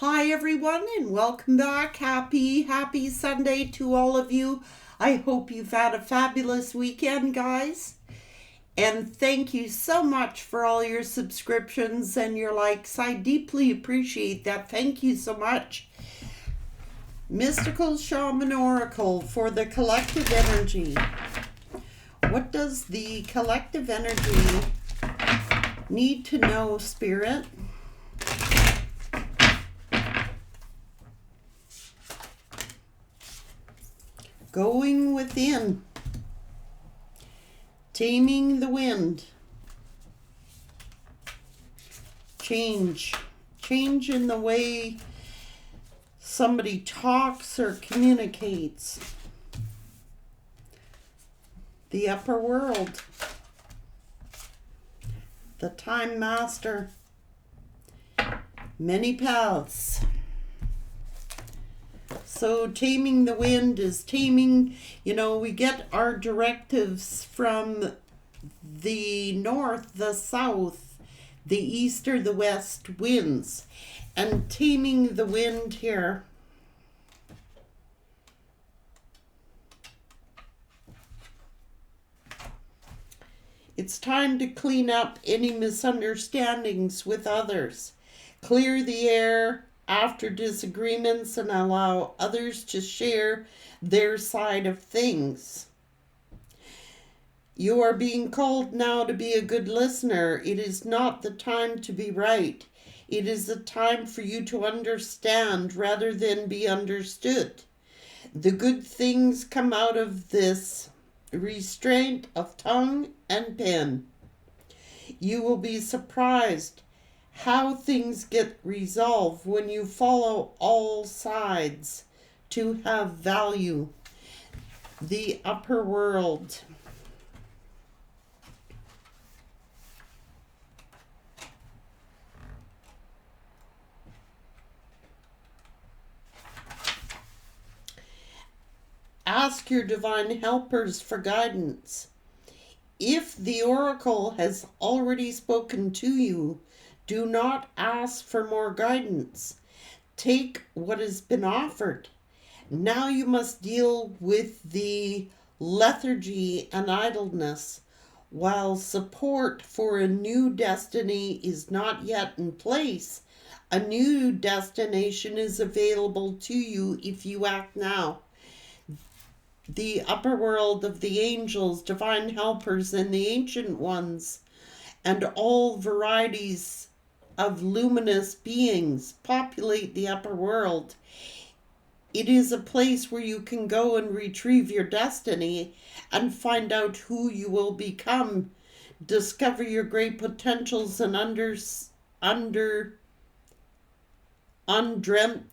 Hi everyone and welcome back. Happy Sunday to all of you. I hope you've had a fabulous weekend, guys. And thank you so much for all your subscriptions and your likes. I deeply appreciate that. Thank you so much. Mystical Shaman Oracle for the collective energy. What does the collective energy need to know, Spirit? Going within. Taming the wind. Change. Change in the way somebody talks or communicates. The upper world. The time master. Many paths. So taming the wind is taming, we get our directives from the north, the south, the east or the west winds. And taming the wind here. It's time to clean up any misunderstandings with others. Clear the air after disagreements and allow others to share their side of things. You are being called now to be a good listener. It is not the time to be right. It is the time for you to understand rather than be understood. The good things come out of this restraint of tongue and pen. You will be surprised how things get resolved when you follow all sides to have value. The upper world. Ask your divine helpers for guidance. If the oracle has already spoken to you, do not ask for more guidance. Take what has been offered. Now you must deal with the lethargy and idleness. While support for a new destiny is not yet in place, a new destination is available to you if you act now. The upper world of the angels, divine helpers, and the ancient ones, and all varieties of luminous beings populate the upper world. It is a place where you can go and retrieve your destiny and find out who you will become, discover your great potentials and undreamt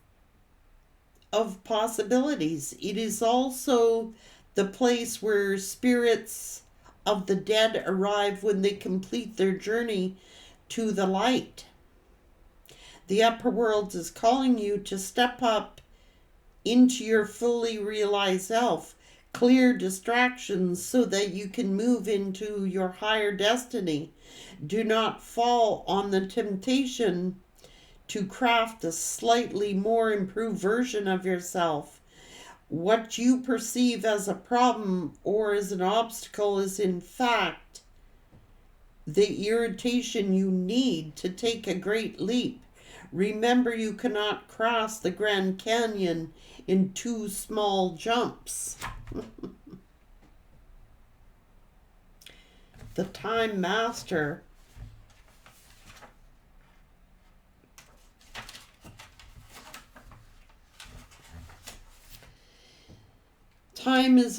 of possibilities. It is also the place where spirits of the dead arrive when they complete their journey to the light. The upper world is calling you to step up into your fully realized self, clear distractions so that you can move into your higher destiny. Do not fall on the temptation to craft a slightly more improved version of yourself. What you perceive as a problem or as an obstacle is in fact the irritation you need to take a great leap. Remember, you cannot cross the Grand Canyon in 2 small jumps. The Time Master. Time is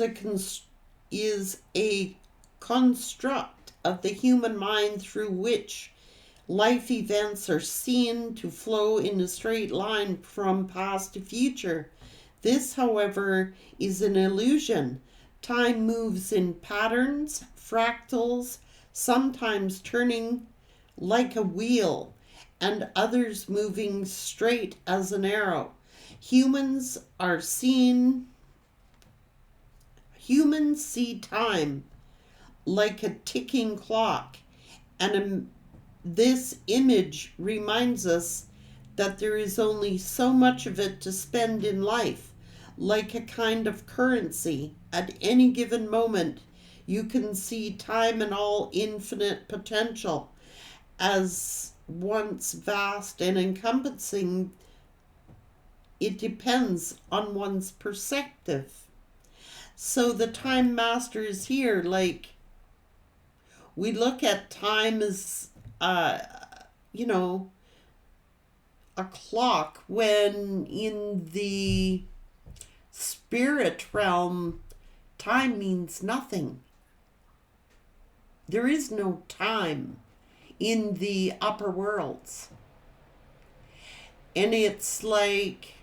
a construct of the human mind through which life events are seen to flow in a straight line from past to future. This, however, is an illusion. Time moves in patterns, fractals, sometimes turning like a wheel, and others moving straight as an arrow. Humans see time like a ticking clock, and this image reminds us that there is only so much of it to spend in life, like a kind of currency. At any given moment, you can see time and all infinite potential as once vast and encompassing. It depends on one's perspective. So the time master is here. Like, we look at time as, you know, a clock, when in the spirit realm, time means nothing. There is no time in the upper worlds. And it's like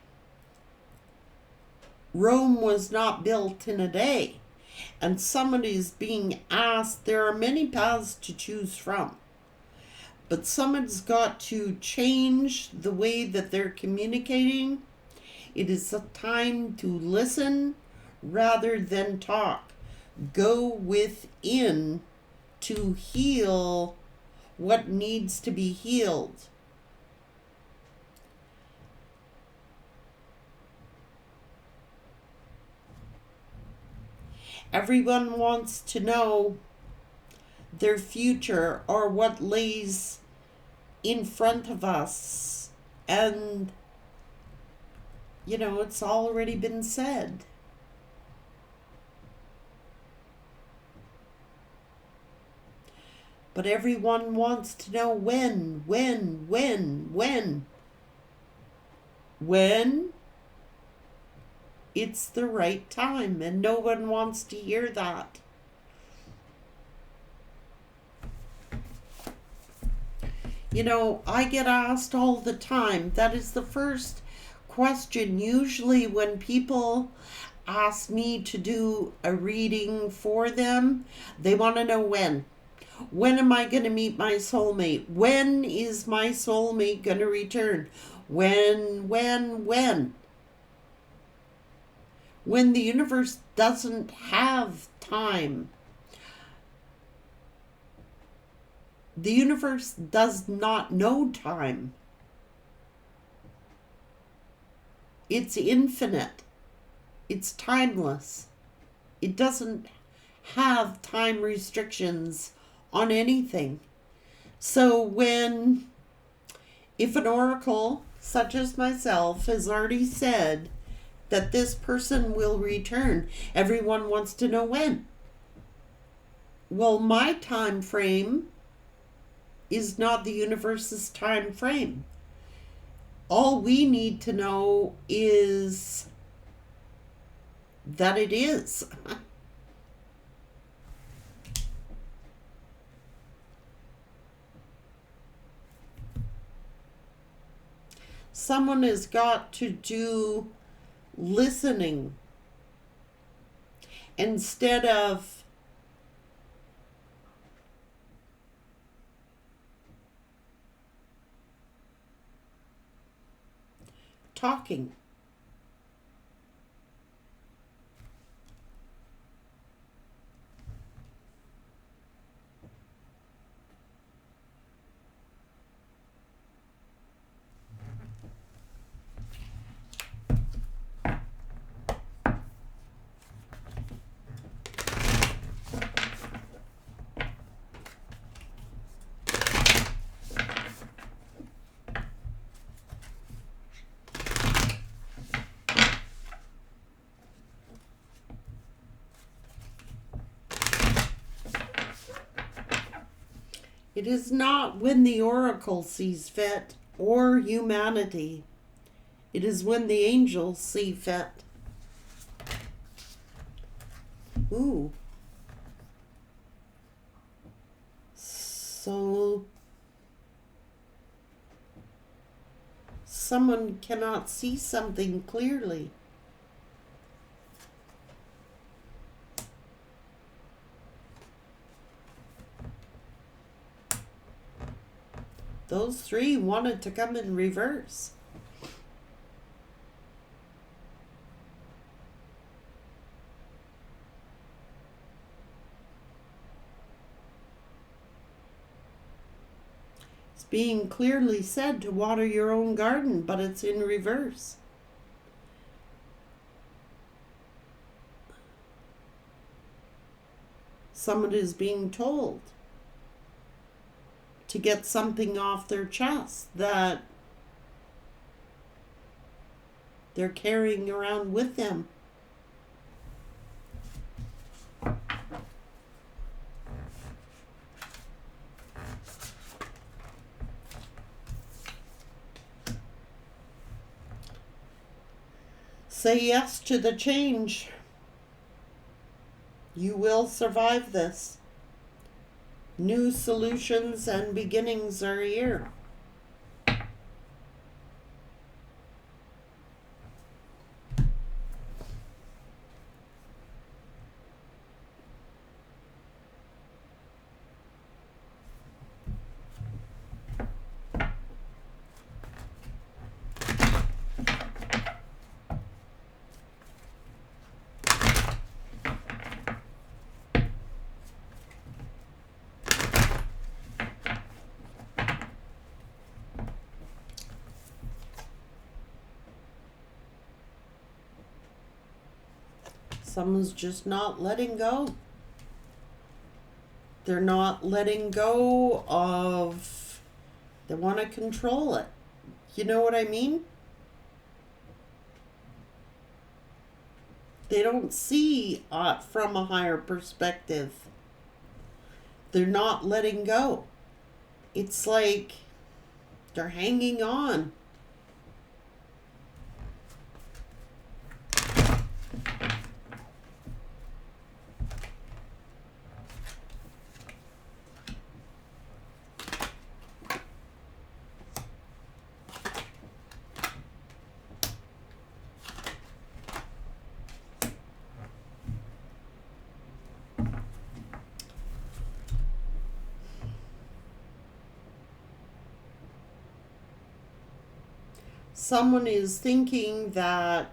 Rome was not built in a day. And somebody is being asked, there are many paths to choose from. But someone's got to change the way that they're communicating. It is a time to listen rather than talk. Go within to heal what needs to be healed. Everyone wants to know their future or what lays in front of us. And, it's already been said. But everyone wants to know when. When it's the right time, and no one wants to hear that. I get asked all the time. That is the first question. Usually when people ask me to do a reading for them, they want to know when. When am I going to meet my soulmate? When is my soulmate going to return? When? When the universe doesn't have time. The universe does not know time. It's infinite. It's timeless. It doesn't have time restrictions on anything. So if an oracle, such as myself, has already said that this person will return, everyone wants to know when. Well, my time frame is not the universe's time frame. All we need to know is that it is. Someone has got to do listening instead of talking. It is not when the oracle sees fit or humanity. It is when the angels see fit. Ooh. So someone cannot see something clearly. Those three wanted to come in reverse. It's being clearly said to water your own garden, but it's in reverse. Someone is being told to get something off their chest that they're carrying around with them. Say yes to the change. You will survive this. New solutions and beginnings are here. Someone's just not letting go. They're not letting go of, they want to control it. You know what I mean? They don't see from a higher perspective. They're not letting go. It's like they're hanging on. Someone is thinking that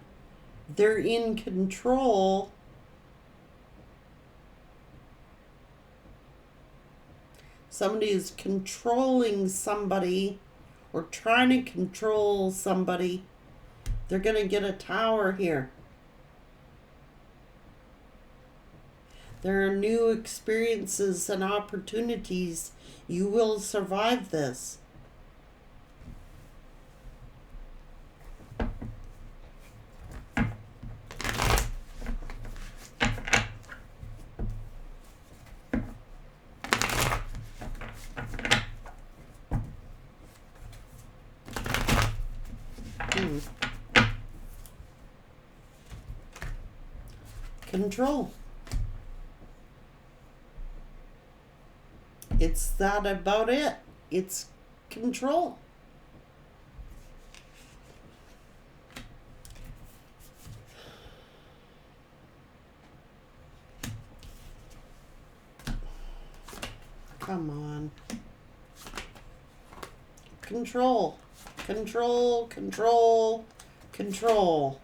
they're in control. Somebody is controlling somebody or trying to control somebody. They're going to get a tower here. There are new experiences and opportunities. You will survive this. Control. It's that about it. It's control. Come on. Control. Control, control, control.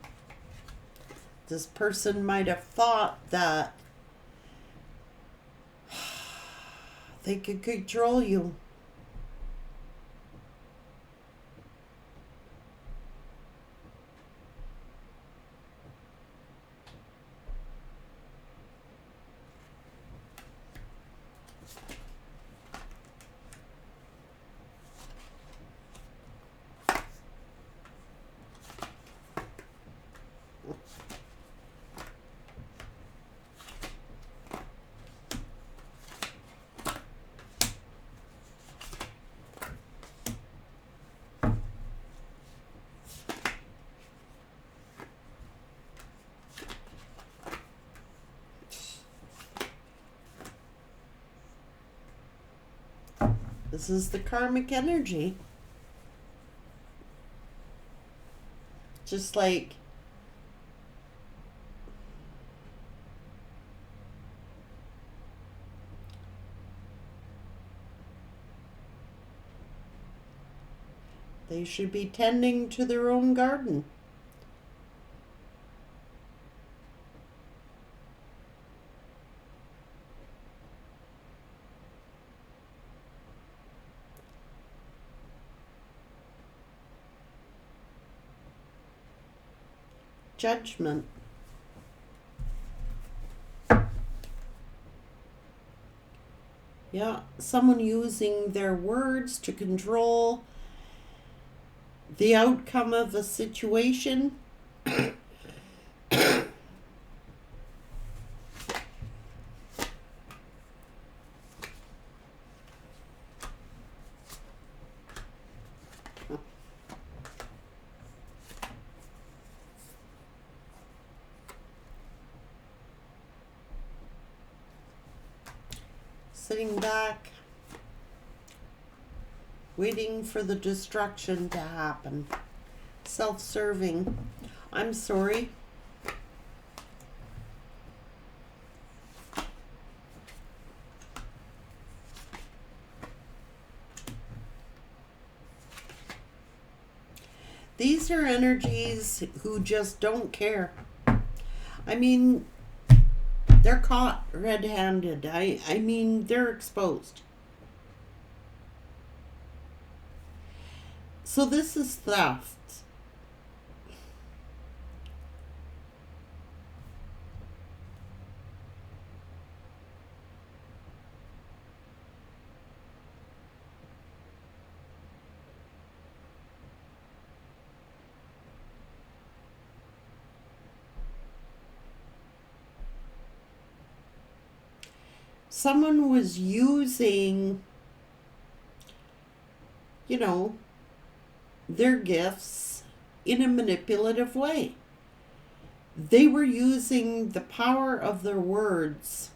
This person might have thought that they could control you. This is the karmic energy. Just like they should be tending to their own garden. Judgment. Yeah, someone using their words to control the outcome of a situation. Sitting back, waiting for the destruction to happen. Self-serving. I'm sorry. These are energies who just don't care. I mean, they're caught red-handed. I mean, they're exposed. So this is theft. Someone was using, their gifts in a manipulative way. They were using the power of their words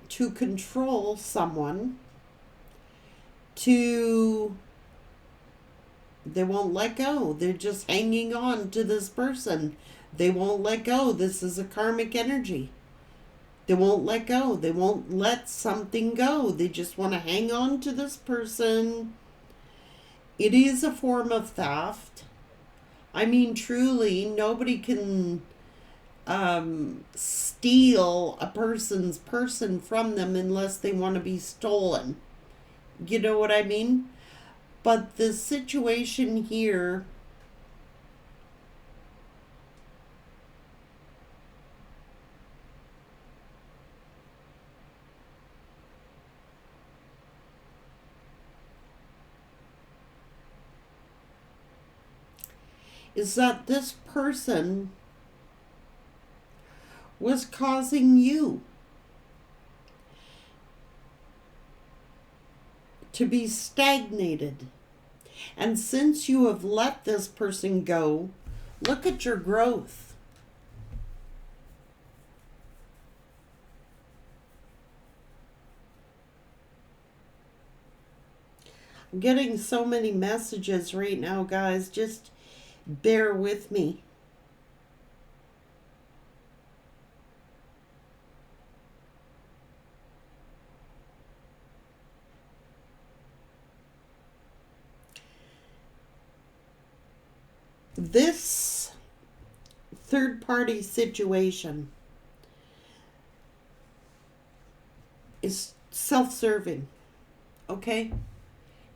to control someone, they won't let go. They're just hanging on to this person. They won't let go. This is a karmic energy. They won't let go. They won't let something go. They just want to hang on to this person. It is a form of theft. I mean, truly, nobody can steal a person's person from them unless they want to be stolen. You know what I mean? But the situation here is that this person was causing you to be stagnated. And since you have let this person go, look at your growth. I'm getting so many messages right now, guys. Just bear with me. This third-party situation is self-serving, okay?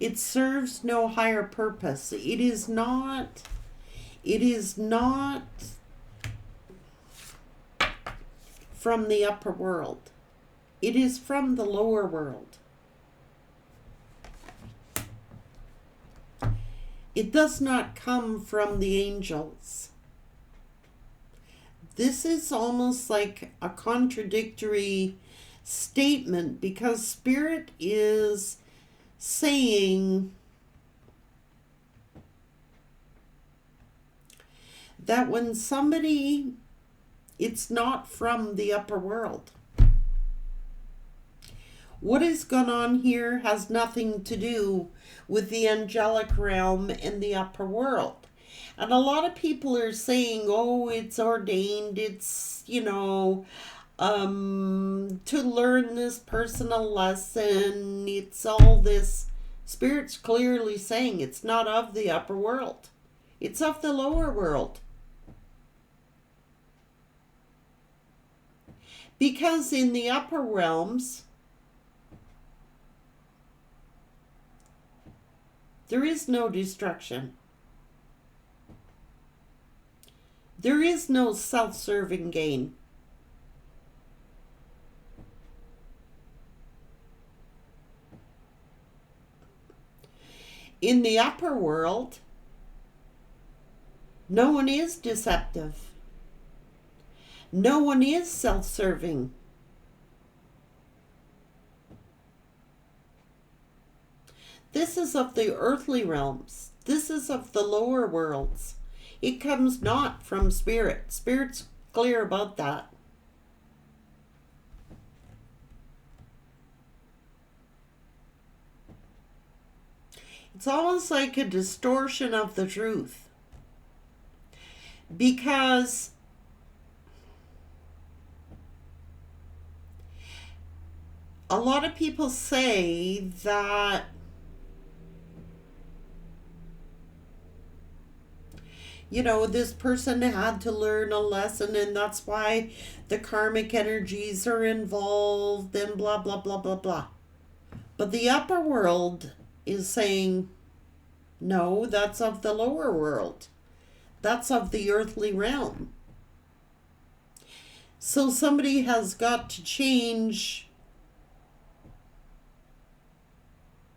It serves no higher purpose. It is not from the upper world. It is from the lower world. It does not come from the angels. This is almost like a contradictory statement because Spirit is saying that when somebody, it's not from the upper world. What has gone on here has nothing to do with the angelic realm and the upper world. And a lot of people are saying, oh, it's ordained, it's, to learn this personal lesson, it's all this. Spirit's clearly saying it's not of the upper world. It's of the lower world. Because in the upper realms, there is no destruction. There is no self-serving gain. In the upper world, no one is deceptive. No one is self-serving. This is of the earthly realms. This is of the lower worlds. It comes not from spirit. Spirit's clear about that. It's almost like a distortion of the truth. Because a lot of people say that this person had to learn a lesson and that's why the karmic energies are involved and blah, blah, blah, blah, blah. But the upper world is saying, no, that's of the lower world. That's of the earthly realm. So somebody has got to change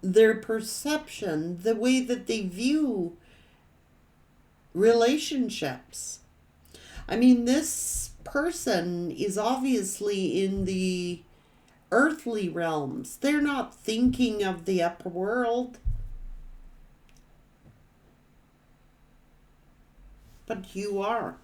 their perception, the way that they view relationships. I mean, this person is obviously in the earthly realms. They're not thinking of the upper world. But you are.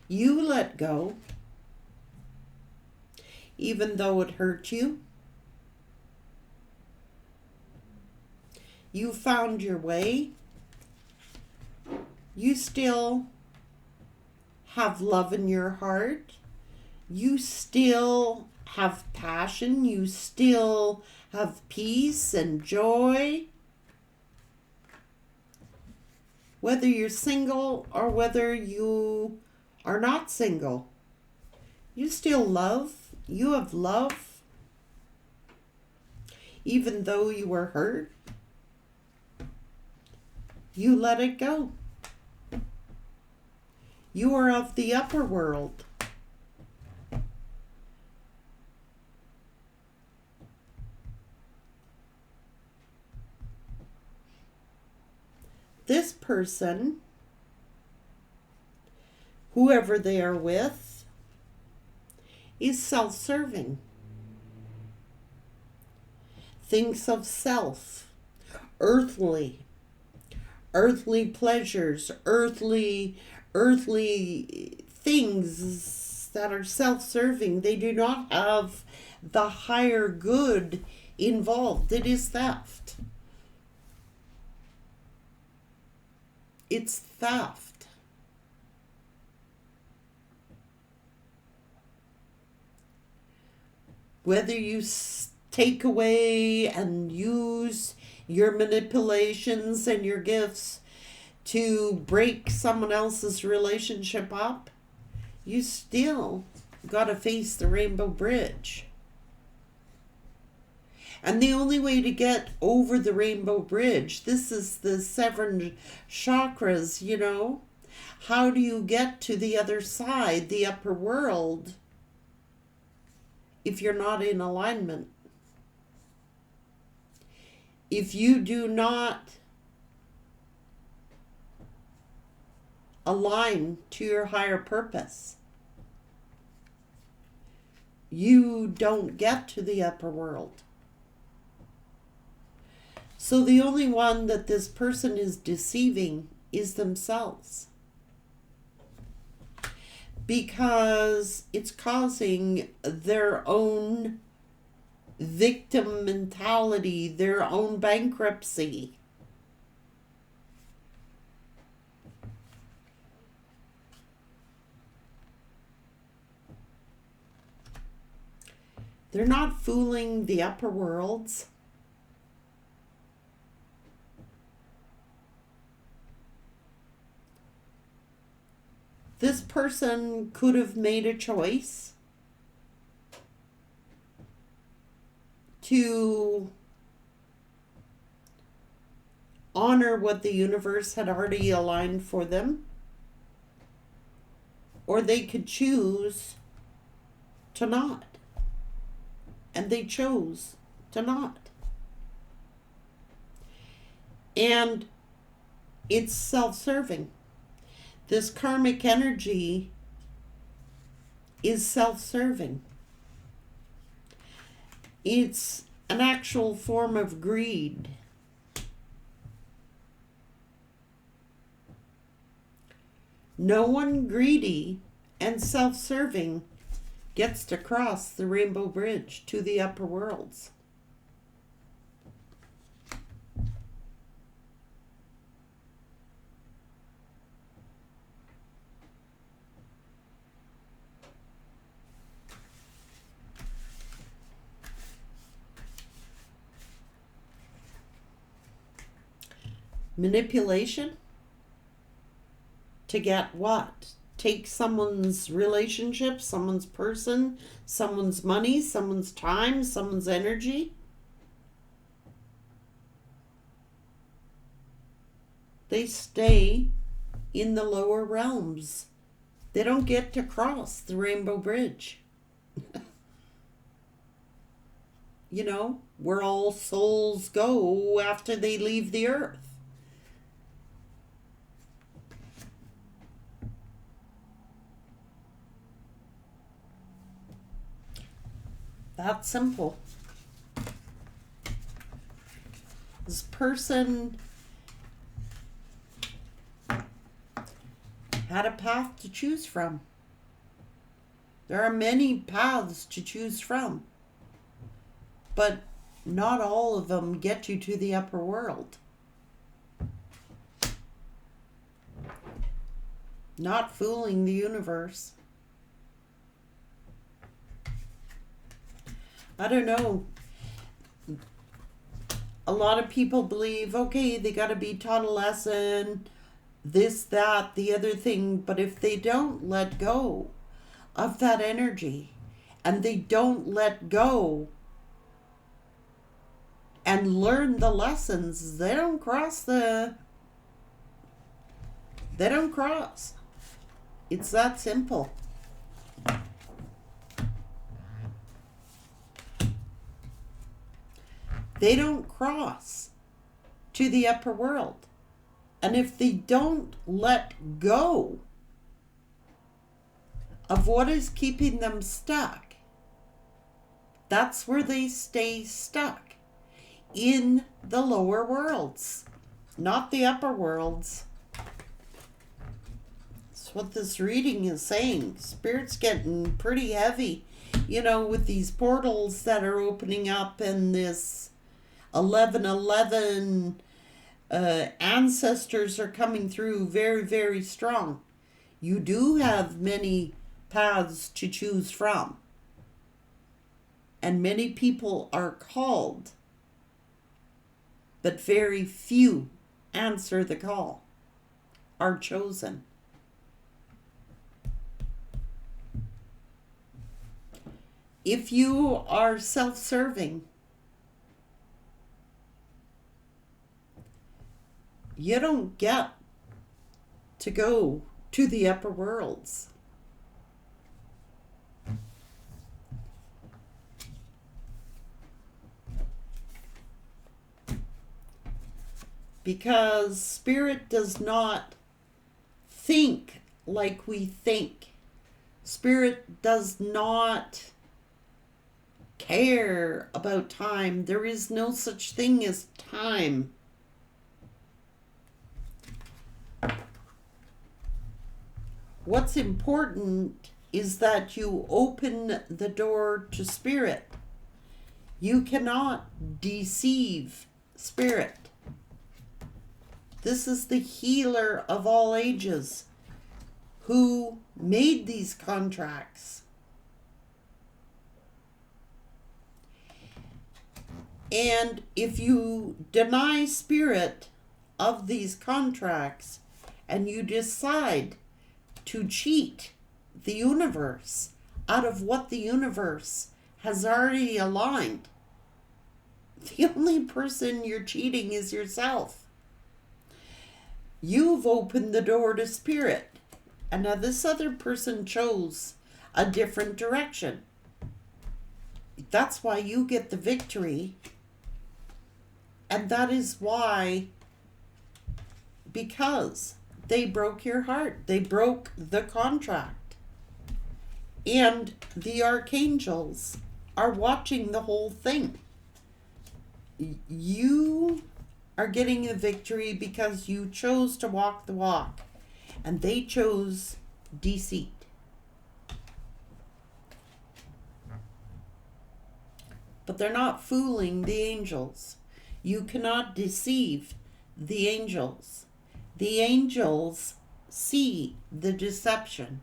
You let go, even though it hurt you. You found your way. You still have love in your heart. You still have passion. You still have peace and joy. Whether you're single or whether you are not single, you still love. You have love. Even though you were hurt, you let it go. You are of the upper world. This person, whoever they are with, is self-serving. Thinks of self, earthly pleasures, earthly things that are self-serving. They do not have the higher good involved. It is theft. It's theft. Whether you take away and use your manipulations and your gifts to break someone else's relationship up, you still got to face the rainbow bridge. And the only way to get over the rainbow bridge, this is the 7 chakras, How do you get to the other side, the upper world, if you're not in alignment? If you do not align to your higher purpose, you don't get to the upper world. So the only one that this person is deceiving is themselves. Because it's causing their own victim mentality, their own bankruptcy. They're not fooling the upper worlds. This person could have made a choice to honor what the universe had already aligned for them, or they could choose to not. And they chose to not. And it's self-serving. This karmic energy is self-serving. It's an actual form of greed. No one greedy and self-serving gets to cross the rainbow bridge to the upper worlds. Manipulation to get what? Take someone's relationship, someone's person, someone's money, someone's time, someone's energy. They stay in the lower realms. They don't get to cross the rainbow bridge. You know, where all souls go after they leave the earth. That simple. This person had a path to choose from. There are many paths to choose from, but not all of them get you to the upper world. Not fooling the universe. I don't know. A lot of people believe, okay, they got to be taught a lesson, this, that, the other thing. But if they don't let go of that energy and they don't let go and learn the lessons, they don't cross. It's that simple. They don't cross to the upper world. And if they don't let go of what is keeping them stuck, that's where they stay stuck. In the lower worlds, not the upper worlds. That's what this reading is saying. Spirit's getting pretty heavy, you know, with these portals that are opening up and this 1111 ancestors are coming through very, very strong. You do have many paths to choose from. And many people are called, but very few answer the call, are chosen. If you are self-serving, you don't get to go to the upper worlds. Because Spirit does not think like we think. Spirit does not care about time. There is no such thing as time. What's important is that you open the door to Spirit. You cannot deceive Spirit. This is the healer of all ages who made these contracts. And if you deny Spirit of these contracts and you decide to cheat the universe out of what the universe has already aligned. The only person you're cheating is yourself. You've opened the door to spirit, and now this other person chose a different direction. That's why you get the victory, and that is why, because they broke your heart, they broke the contract, and the archangels are watching the whole thing. You are getting a victory because you chose to walk the walk, and they chose deceit. But they're not fooling the angels. You cannot deceive the angels. The angels see the deception.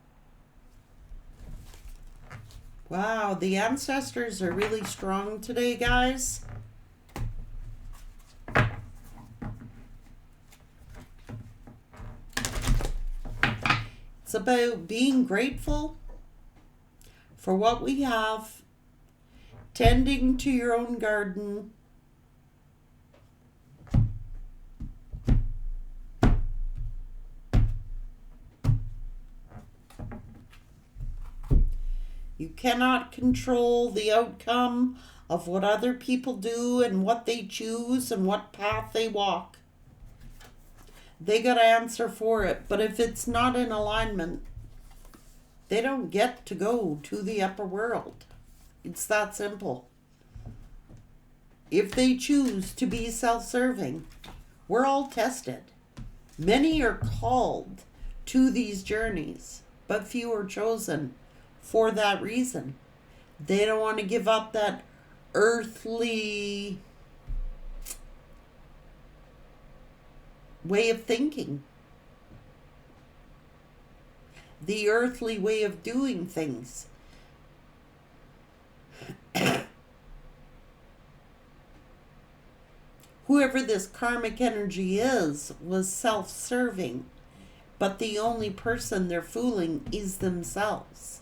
Wow, the ancestors are really strong today, guys. It's about being grateful for what we have, tending to your own garden, you cannot control the outcome of what other people do and what they choose and what path they walk. They got to answer for it, but if it's not in alignment, they don't get to go to the upper world. It's that simple. If they choose to be self-serving, we're all tested. Many are called to these journeys, but few are chosen for that reason. They don't want to give up that earthly way of thinking, the earthly way of doing things. Whoever this karmic energy is was self-serving, but the only person they're fooling is themselves.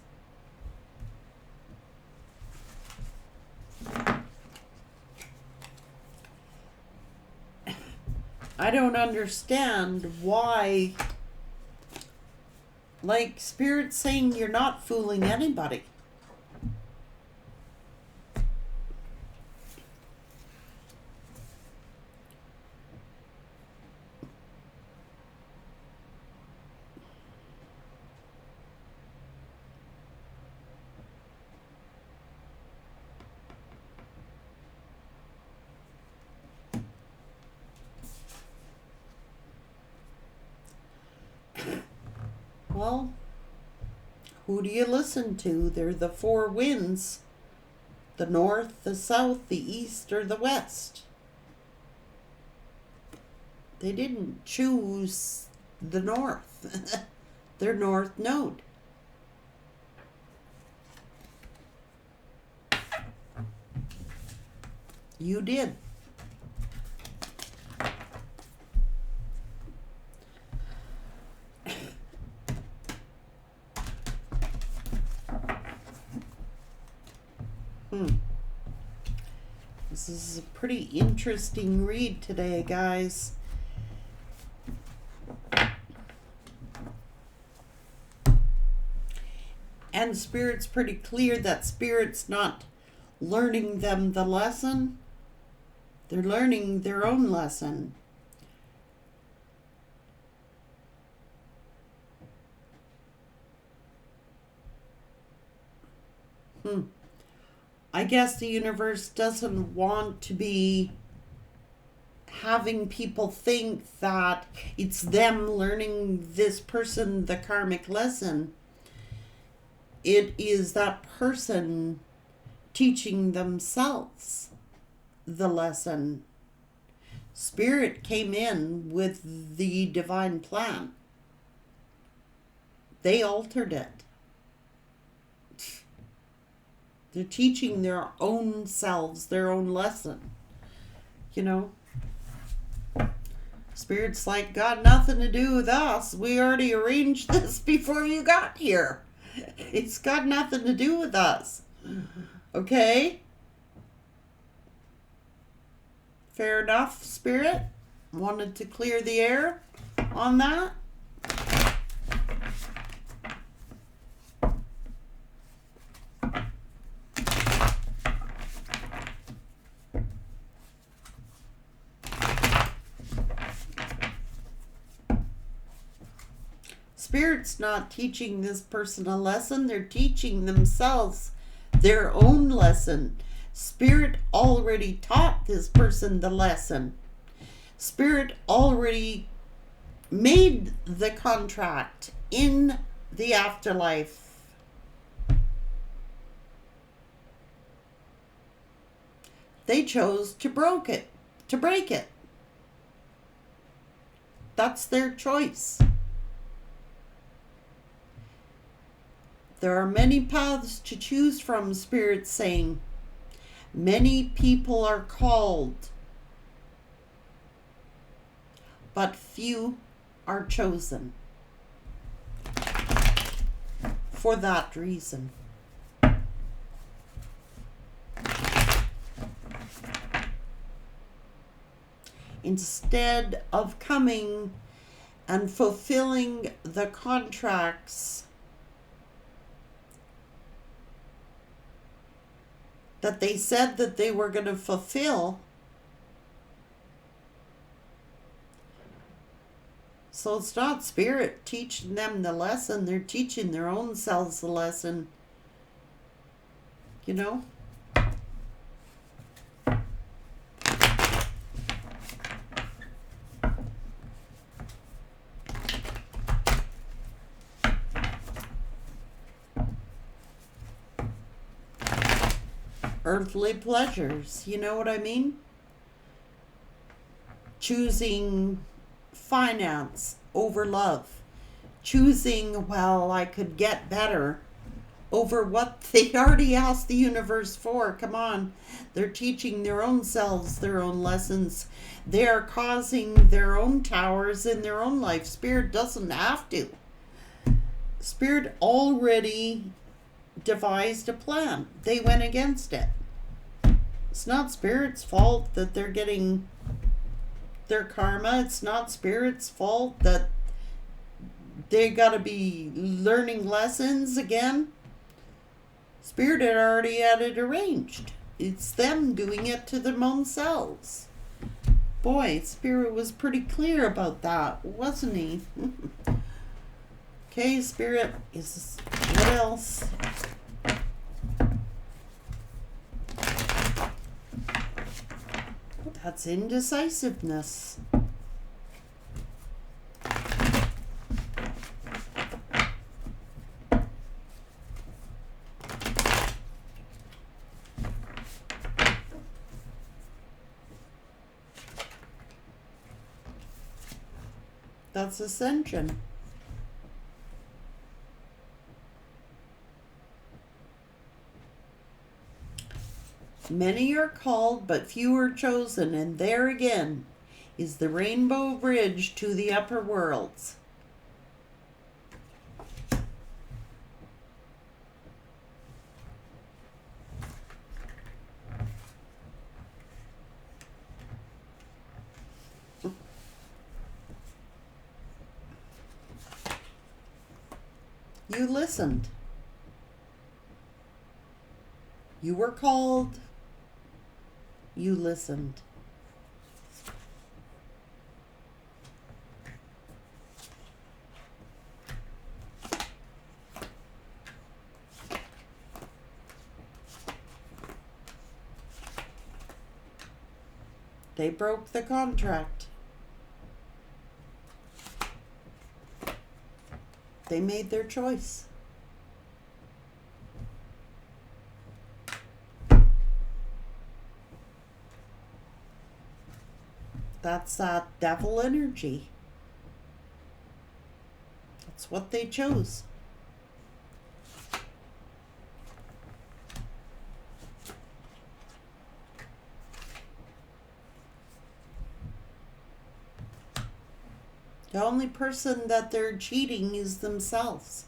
I don't understand why, like, Spirit's saying you're not fooling anybody. Well, who do you listen to? They're the four winds. The north, the south, the east, or the west. They didn't choose the north. Their north node. You did. This is a pretty interesting read today, guys. And Spirit's pretty clear that Spirit's not learning them the lesson. They're learning their own lesson. I guess the universe doesn't want to be having people think that it's them learning this person the karmic lesson. It is that person teaching themselves the lesson. Spirit came in with the divine plan. They altered it. They're teaching their own selves, their own lesson. You know? Spirit's like, got nothing to do with us. We already arranged this before you got here. It's got nothing to do with us. Okay? Fair enough, Spirit? Wanted to clear the air on that? Spirit's not teaching this person a lesson. They're teaching themselves their own lesson. Spirit already taught this person the lesson. Spirit already made the contract in the afterlife. They chose to break it. That's their choice. There are many paths to choose from, Spirit saying. Many people are called, but few are chosen. For that reason. Instead of coming and fulfilling the contracts that they said that they were going to fulfill. So it's not Spirit teaching them the lesson. They're teaching their own selves the lesson. You know? Earthly pleasures, you know what I mean? Choosing finance over love. Choosing, well, I could get better over what they already asked the universe for. Come on. They're teaching their own selves their own lessons. They're causing their own towers in their own life. Spirit doesn't have to. Spirit already devised a plan. They went against it. It's not Spirit's fault that they're getting their karma. It's not Spirit's fault that they gotta be learning lessons again. Spirit had already had it arranged. It's them doing it to their own selves. Boy, Spirit was pretty clear about that, wasn't he? Okay, Spirit, is what else? That's indecisiveness. That's ascension. Many are called, but few are chosen, and there again is the rainbow bridge to the upper worlds. You listened. You were called. You listened. They broke the contract. They made their choice. That's that devil energy. That's what they chose. The only person that they're cheating is themselves.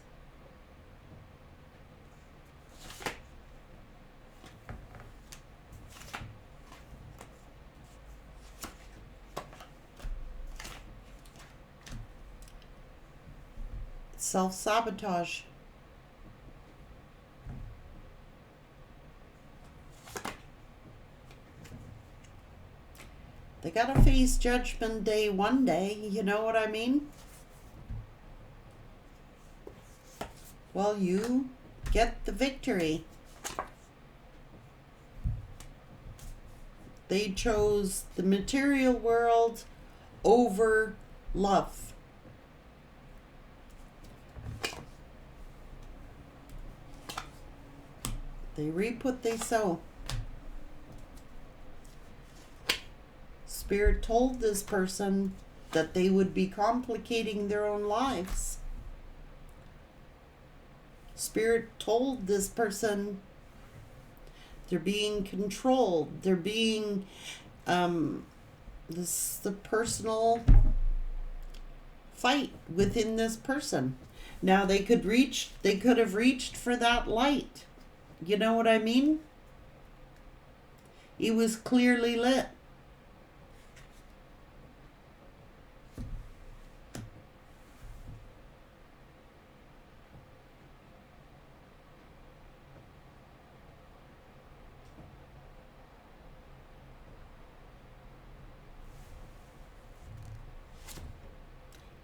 Self-sabotage. They gotta face judgment day one day, you know what I mean? Well, you get the victory. They chose the material world over love. They reap what they sow. Spirit told this person that they would be complicating their own lives. Spirit told this person they're being controlled. They're being, this is the personal fight within this person. Now they could have reached for that light. You know what I mean? It was clearly lit.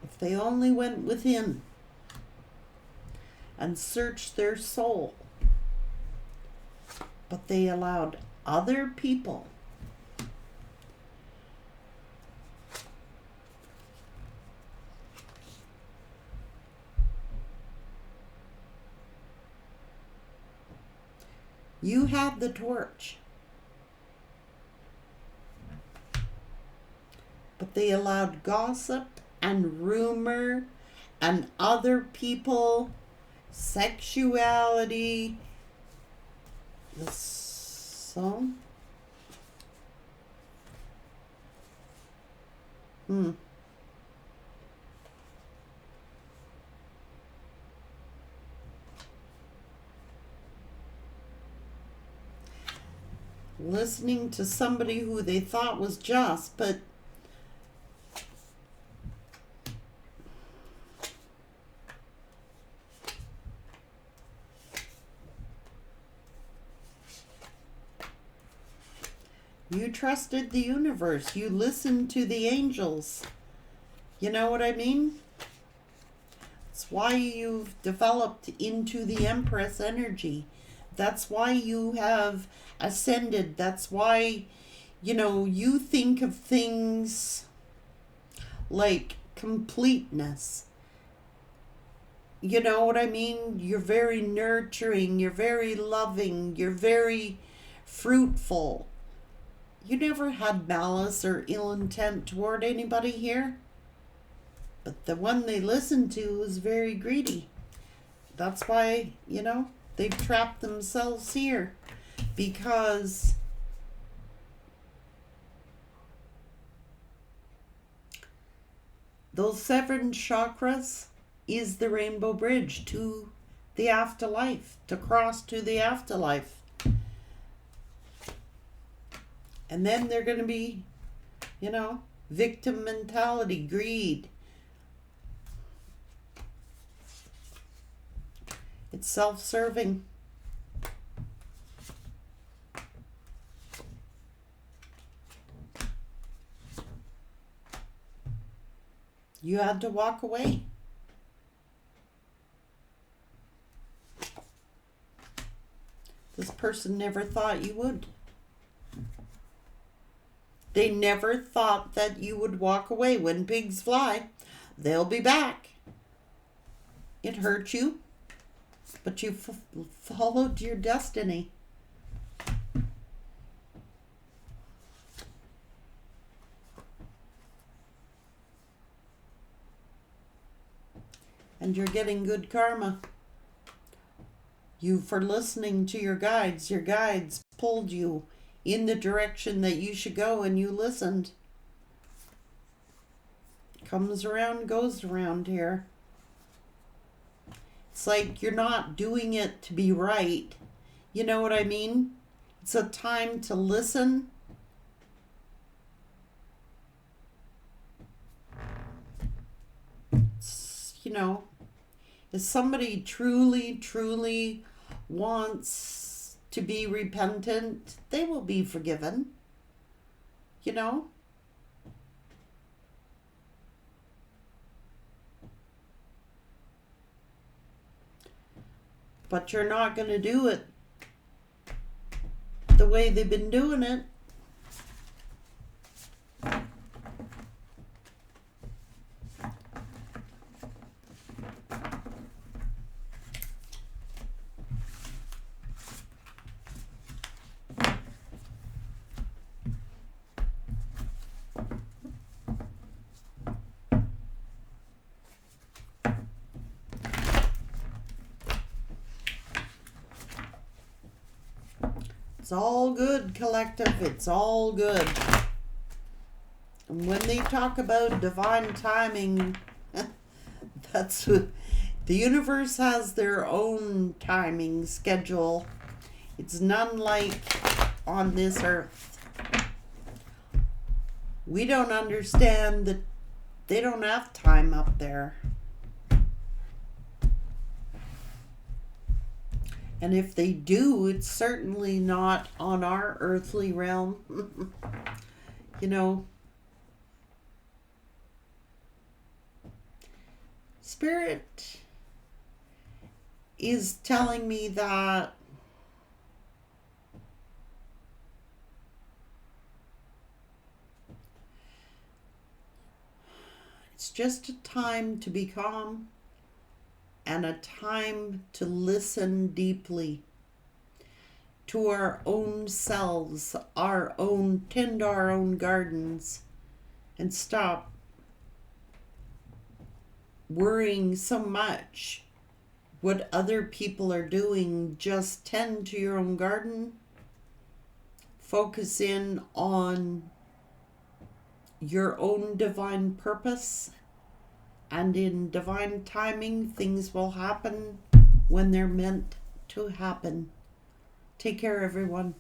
If they only went within and searched their soul, but they allowed other people you had the torch, but they allowed gossip and rumor and other people, sexuality, the song. Listening to somebody who they thought was just, but you trusted the universe. You listened to the angels. You know what I mean? That's why you've developed into the Empress energy. That's why you have ascended. That's why, you think of things like completeness. You know what I mean? You're very nurturing. You're very loving. You're very fruitful. You never had malice or ill intent toward anybody here. But the one they listened to was very greedy. That's why, they've trapped themselves here. Because those 7 chakras is the rainbow bridge to the afterlife, to cross to the afterlife. And then they're going to be, victim mentality, greed. It's self-serving. You had to walk away. This person never thought you would. They never thought that you would walk away. When pigs fly, they'll be back. It hurt you, but you followed your destiny. And you're getting good karma. You for listening to your guides. Your guides pulled you in the direction that you should go and you listened. comes around, goes around here. It's like you're not doing it to be right. You know what I mean? It's a time to listen. You know, if somebody truly, truly wants to be repentant, they will be forgiven. You know? But you're not going to do it the way they've been doing it. It's all good, collective. It's all good. And when they talk about divine timing, that's what, the universe has their own timing schedule. It's none like on this earth. We don't understand that they don't have time up there. And if they do, it's certainly not on our earthly realm. You know, Spirit is telling me that it's just a time to be calm and a time to listen deeply to our own selves, tend our own gardens, and stop worrying so much what other people are doing. Just tend to your own garden. Focus in on your own divine purpose. And in divine timing, things will happen when they're meant to happen. Take care, everyone.